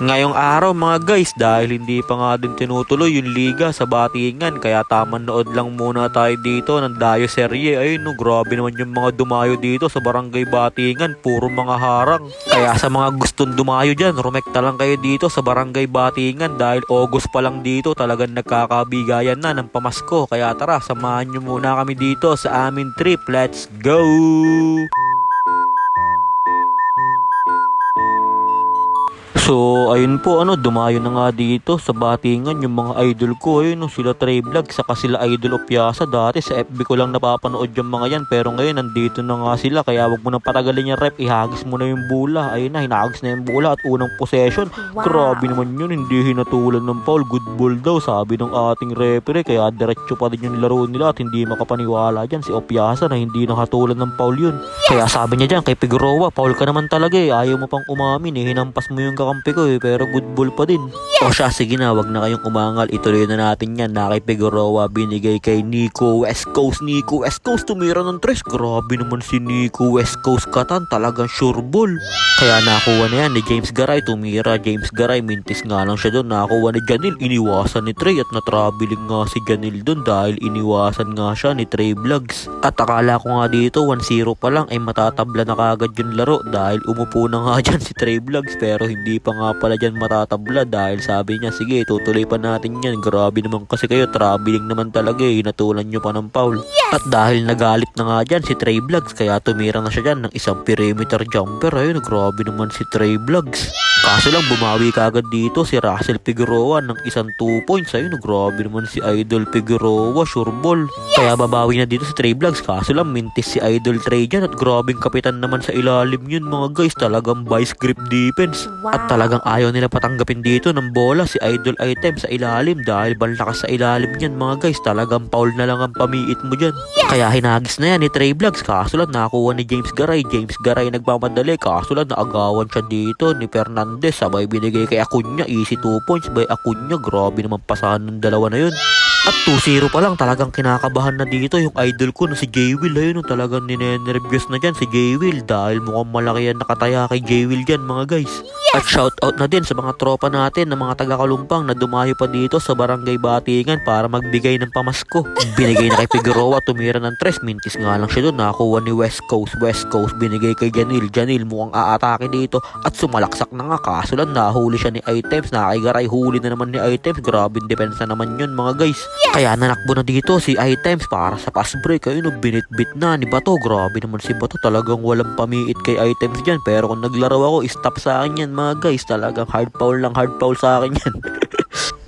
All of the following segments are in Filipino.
Ngayong araw mga guys, dahil hindi pa nga din tinutuloy yung liga sa Batingan, kaya tamang nood lang muna tayo dito ng Dayo Serye. Ayun no, grabe naman yung mga dumayo dito sa Barangay Batingan, puro mga harang. Kaya sa mga gustong dumayo dyan, rumekta lang kayo dito sa Barangay Batingan dahil August pa lang dito talagang nagkakabigayan na ng pamasko. Kaya tara, samahan nyo muna kami dito sa aming trip. Let's go! So, ayun po, dumayo na nga dito sa Batingan yung mga idol ko. Ayun, sila Trey Vlog, saka sila Idol Opiasa. Dati sa FB ko lang napapanood yung mga yan, pero ngayon nandito na nga sila. Kaya wag mo nang patagalin yung rep, ihagis mo na yung bula. Ayun na, hinagis na yung bula at unang possession. Wow. Grabe naman yun, hindi hinatulan ng foul. Good ball daw, sabi ng ating referee. Kaya diretso pa din yung laro nila at hindi makapaniwala dyan si Opiasa na hindi nakatulan ng foul yun. Kaya sabi niya dyan kay Figueroa, foul ka naman talaga eh. Ayaw mo pang umamin eh, hinampas mo yung kakampi ko eh, pero good ball pa din. O siya, sige na, wag na kayong umangal, ituloy na natin yan. Na kay Figueroa, binigay kay Nico West Coast. Nico West Coast tumira ng tres. Grabe naman si Nico West Coast katan, talagang sure ball. Kaya nakuha na yan ni James Garay, tumira James Garay, mintis nga lang siya doon. Nakuha ni Janil, iniwasan ni Trey at na-traveling nga si Janil doon dahil iniwasan nga siya ni Trey Vlogs. At akala ko nga dito 1-0 pa lang ay matatabla na kagad yung laro dahil umupo na nga dyan si Trey Vlogs, pero hindi pa nga pala dyan matatabla dahil sabi niya, sige tutuloy pa natin yan. Grabe naman kasi kayo, traveling naman talaga eh, hinatulan nyo pa ng foul. At dahil nagalit na nga dyan si Trey Vlogs, kaya tumira na siya dyan ng isang perimeter jumper. Ayun, grabe naman si Trey Vlogs. Kaso lang bumawi kagad dito si Russell Figueroa ng isang 2 points. Ayun, grabe naman si Idol Figueroa, sure ball. Kaya babawi na dito si Trey Vlogs, kaso lang mintis si Idol Trey dyan at grabing kapitan naman sa ilalim yun mga guys. Talagang vice grip defense. At talagang ayaw nila patanggapin dito ng bola si Idol Item sa ilalim dahil banlakas sa ilalim yan mga guys. Talagang foul na lang ang pamiit mo dyan. Kaya hinagis na yan ni Trey Vlogs, kaso lang nakuha ni James Garay. James Garay nagmamadali, kaso lang naagawan siya dito ni Fernandez. Sabay binigay kay Acuña, easy 2 points by Acuña. Grabe naman pasahan ng dalawa na yun. At 2-0 pa lang, talagang kinakabahan na dito yung idol ko na si J-Will. Ayun, talagang ninenervyos na dyan si J-Will dahil mukhang malaki yan nakataya kay J-Will dyan mga guys. At shoutout na din sa mga tropa natin na mga taga-Kalumpang na dumayo pa dito sa Barangay Batingan para magbigay ng pamasko. Binigay na kay Figueroa, tumira ng tres, mintis nga lang siya doon. Nakuha ni West Coast, binigay kay Janil. Janil mukhang aatake dito at sumalaksak na nga, kaso lang nahuli siya ni Items. Nakigaray, huli na naman ni Items. Grabing depensa naman yun mga guys. Kaya nanakbo na dito si Items para sa pass break. Ayun, binitbit na ni Bato. Grabe naman si Bato, talagang walang pamiit kay Items dyan. Pero kung naglaro ako, stop sa akin yan mga guys. Talagang hard foul sa akin yan.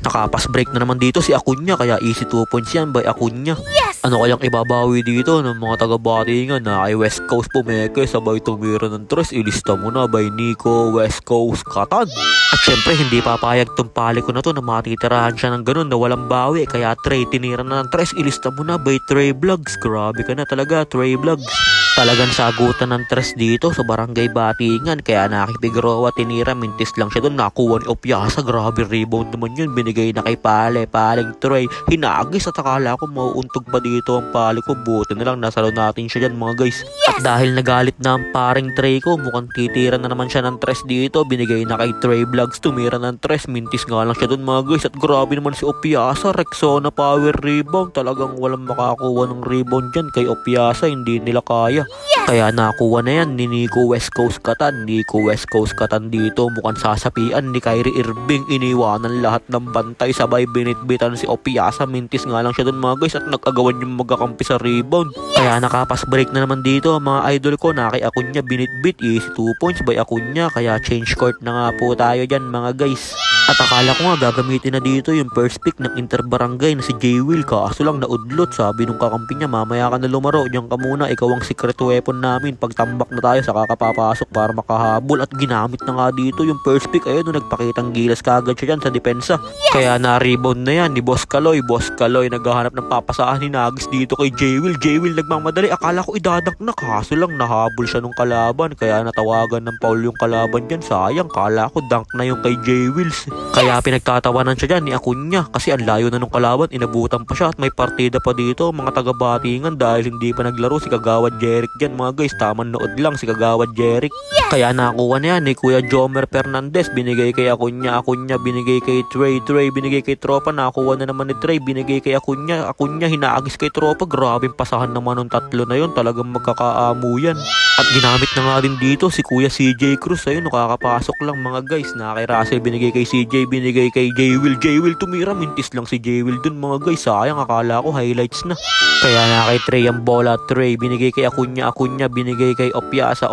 Nakapass break na naman dito si Acuña, kaya easy 2 points yan by Acuña. Ano kayang ibabawi dito ng mga taga-Batingan na kay West Coast pumeke, sabay tumira ng tres, ilista mo na by Nico West Coast katan. At syempre hindi papayag tong pali ko na to na matitirahan siya ng ganun na walang bawi, kaya Trey tinira na ng tres, ilista mo na by Trey Vlogs. Grabe ka na talaga Trey Vlogs. Talagang sagutan ng tres dito sa Barangay Batingan, kaya nakipigro tinira, mintis lang siya doon. Nakuha ni Opiasa, grabe rebound naman yun, binigay na kay Paling Trey, hinagis at akala ko mauuntog pa dito ang pali ko. Buti na lang nasalo natin siya dyan mga guys. At dahil nagalit na ang paring Trey ko, mukhang titira na naman siya ng tres dito, binigay na kay Trey Vlogs, tumira ng tres, mintis nga lang siya doon mga guys. At grabe naman si Opiasa, Rexona power rebound, talagang walang makakuha ng rebound dyan kay Opiasa, hindi nila kaya. Kaya nakuha na yan ni Nico West Coast katan. Nico West Coast katan dito, mukhang sasapian ni Kyrie Irving, iniwanan lahat ng bantay, sabay binitbitan si Opiasa, mintis nga lang siya doon mga guys at nag-agawan yung magkakampi sa rebound. Kaya nakapass break na naman dito mga idol ko na kay Acuña, binitbit, easy 2 points by Acuña. Kaya change court na nga po tayo dyan mga guys. At akala ko nga gagamitin na dito yung first pick ng Interbarangay na si J-Will, kaso lang naudlot. Sabi nung kakampi niya, mamaya ka na lumaro, diyan ka muna, ikaw ang secret weapon namin, pagtambak na tayo saka kapapasok para makahabol. At ginamit na nga dito yung first pick. Ayun, nagpakitang gilas kagad siya dyan sa depensa. Kaya na-rebound na yan ni Boss Kaloy. Naghahanap ng papasahan ni Nagis dito kay J-Will. Nagmamadali, akala ko idadak na, kaso lang nahabol siya nung kalaban, kaya natawagan ng foul yung kalaban dyan. Sayang, kala ko dunk na yung kay J-Will. Kaya pinagtatawanan siya dyan ni Acuna kasi ang layo na nung kalaban, inabutan pa siya at may partida pa dito mga taga-Batingan dahil hindi pa naglaro si Kagawad Jeric dyan mga guys. Tamang nood lang si Kagawad Jeric. Kaya nakuha na yan ni Kuya Jomer Fernandez, binigay kay Acuna, binigay kay Trey, binigay kay Tropa, nakuha na naman ni Trey, binigay kay Acuna, hinaagis kay Tropa. Grabing pasahan naman ng tatlo na yon, talagang magkakaamo yan. At ginamit na nga din dito si Kuya CJ Cruz. Ayun, nakakapasok lang mga guys. Na kay Russell, binigay kay CJ, binigay kay J-Will tumira, mintis lang si J-Will dun mga guys. Sayang, akala ko highlights na. Kaya na kay Trey ang bola, binigay kay Acuna, binigay kay Opiasa,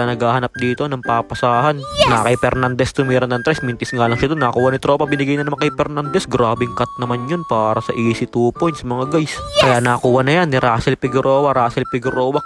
naghahanap dito ng papasahan. Na kay Fernandez tumira ng tres, mintis nga lang siya dun. Nakuha ni Tropa, binigay na naman kay Fernandez. Grabing cut naman yun para sa easy 2 points mga guys. Kaya nakuha na yan ni Russell Figueroa,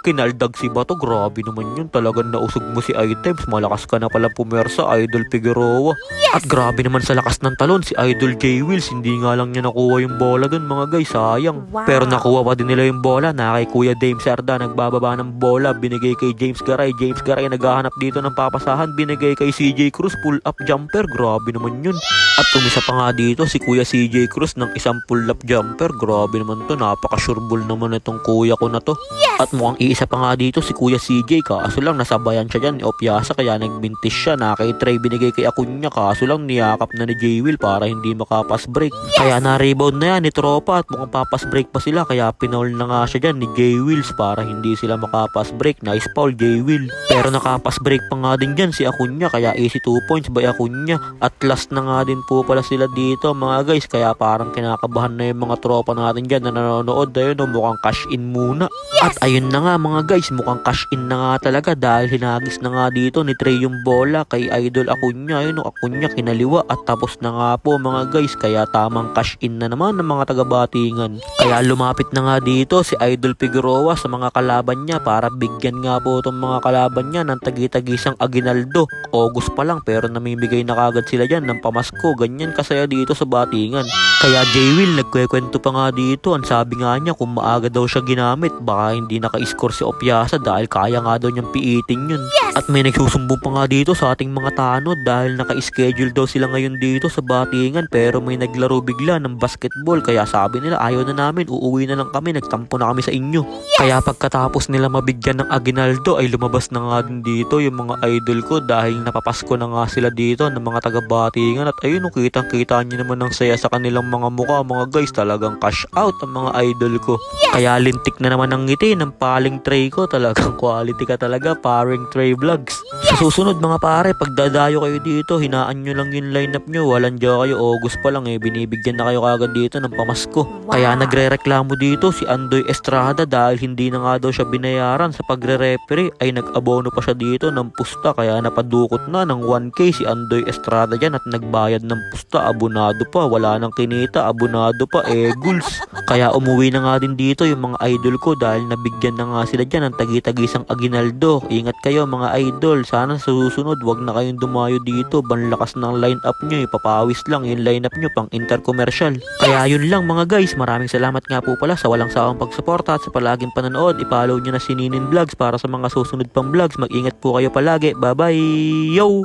kinaldag si Bato. Grabe naman yun, talagang nausog mo si Items. Malakas ka na pala pumersa, Idol Figueroa. At grabe naman sa lakas ng talon si Idol J. Wills, hindi nga lang niya nakuha yung bola dun mga guys, sayang. Pero nakuha pa din nila yung bola. Na kay Kuya Dame Serda, nagbababa ng bola, binigay kay James Garay, naghahanap dito ng papasahan, binigay kay CJ Cruz, pull up jumper. Grabe naman yun. At tumisa pa nga dito si Kuya CJ Cruz ng isang pull up jumper. Grabe naman to, napaka-sureball naman itong kuya ko na to. At mukhang iisa pa nga dito si Kuya CJ, kaso lang nasabayan siya dyan ni Opiasa kaya nagbintis siya. Na kay Trey, binigay kay Acuna, kaso lang niyakap na ni J-Will para hindi makapass break. Kaya na-rebound na yan ni Tropa at mukhang papass break pa sila, kaya pinaul na nga siya dyan ni J-Wills para hindi sila makapass break. Nice foul J-Will. Pero nakapass break pa nga din dyan si Acuna, kaya easy 2 points by Acuna. At last na nga din po pala sila dito mga guys, kaya parang kinakabahan na yung mga tropa natin dyan na nanonood. Ayun, mukhang cash in muna. At ayun na nga mga guys, mukhang cash in na nga talaga dahil hinagis na nga dito ni Trey yung bola kay Idol Acuna. Ayun, Acuna kinaliwa at tapos na nga po mga guys, kaya tamang cash in na naman ng mga taga-Batingan. Kaya lumapit na nga dito si Idol Figueroa sa mga kalaban niya para bigyan nga po itong mga kalaban niya ng tagi-tagisang Aguinaldo. August pa lang pero namimigay na kagad sila dyan ng pamasko. Ganyan kasaya dito sa Batingan. Kaya J-Will nagkwekwento pa nga dito, ang sabi nga niya kung maaga daw siya ginamit baka hindi naka-score si Opiasa dahil kaya nga daw niyang piitin yun. At may nagsusumbong pa nga dito sa ating mga tanod dahil naka-schedule daw sila ngayon dito sa Batingan pero may naglaro bigla ng basketball, kaya sabi nila ayaw na namin, uuwi na lang kami, nagtampo na kami sa inyo. Kaya pagkatapos nila mabigyan ng Aguinaldo ay lumabas na nga din dito yung mga idol ko dahil napapasko na nga sila dito ng mga taga-Batingan. At ayun, kitang-kita nyo naman ng saya sa kanilang mga mukha mga guys, talagang cash out ang mga idol ko. Kaya lintik na naman ang ngiti ng paling Trey ko, talagang quality ka talaga paring Trey Vlogs. Sa susunod mga pare, pagdadayo kayo dito, hinaan nyo lang yung lineup nyo, walang dya kayo, August pa lang binibigyan na kayo kagad dito ng pamasko. Kaya nagre-reklamo dito si Andoy Estrada dahil hindi na nga daw siya binayaran sa pagre-referee, ay nag-abono pa siya dito ng pusta, kaya napadukot na ng 1K si Andoy Estrada dyan at nagbayad ng pusta, abonado pa, wala nang kinita, abonado pa, guls. Kaya umuwi na nga din dito yung mga idol ko dahil nabigyan na nga sila dyan ng tagi-tagisang Aguinaldo. Ingat kayo mga idol, sana sa susunod wag na kayong dumayo dito, banlakas ng lineup nyo, ipapawis lang yung lineup nyo pang intercommercial. Kaya yun lang mga guys, maraming salamat nga po pala sa walang sawang pagsuporta at sa palaging panonood. I-follow nyo na si Ninin Vlogs para sa mga susunod pang vlogs. Mag-ingat po kayo palagi, bye bye, yo!